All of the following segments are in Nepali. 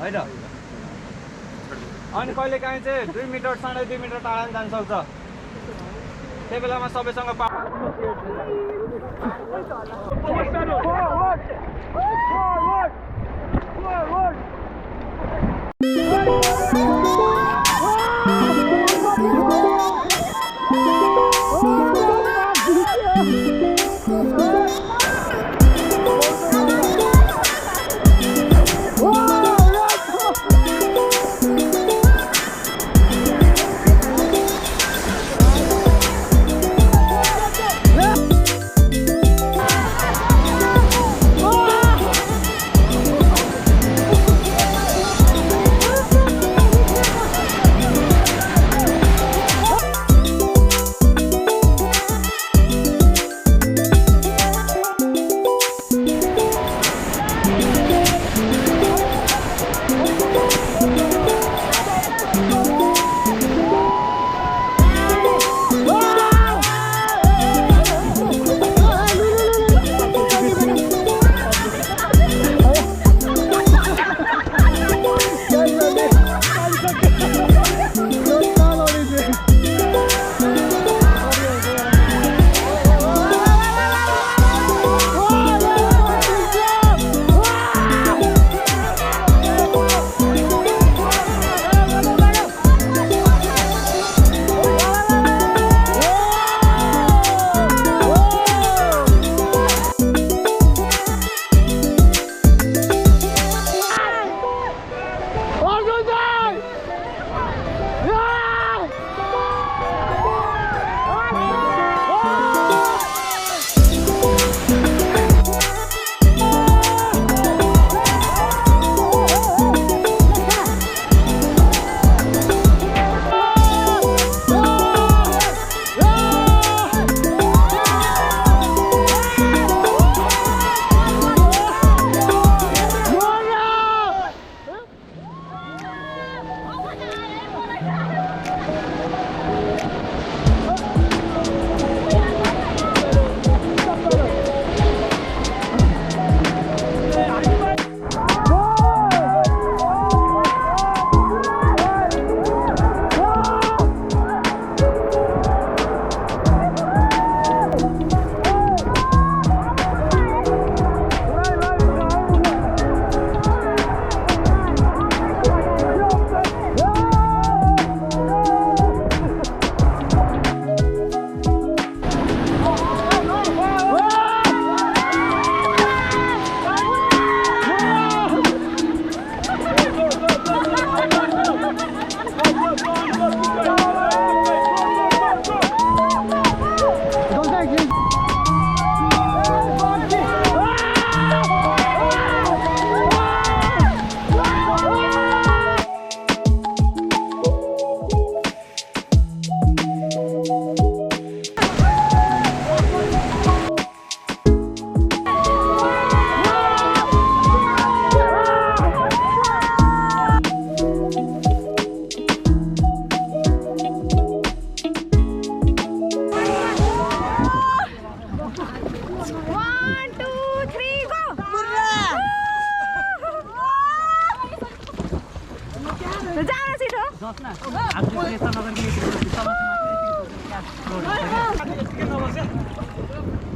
होइन अनि कहिले काहीँ चाहिँ 2 मिटर 2.5 मिटर टाढा जान सक्छ त्यही बेलामा सबैसँग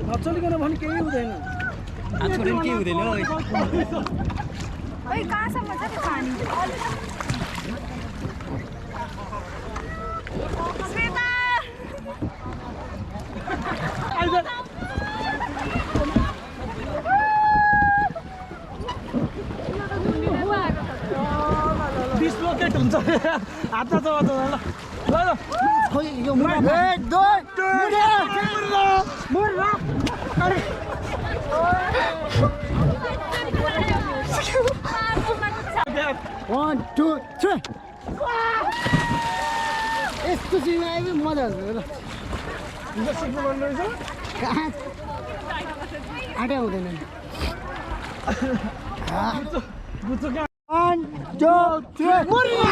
नचलिकन भने केही हुँदैन छोडेर के हुँदैन ओइ कहाँसम्म छ त्यो पानी श्वेता डिस्लोकेट हुन्छ हात ल ल खोइ यो मुरा 1 2 मुरा अरे 1 2 3 यस्तो सिन आयो मजा आउँछ ल यो सिक्नु मन रहेछ कहाँ आटा हुँदैन बुझ्छु क्या 1 2 3 मुरा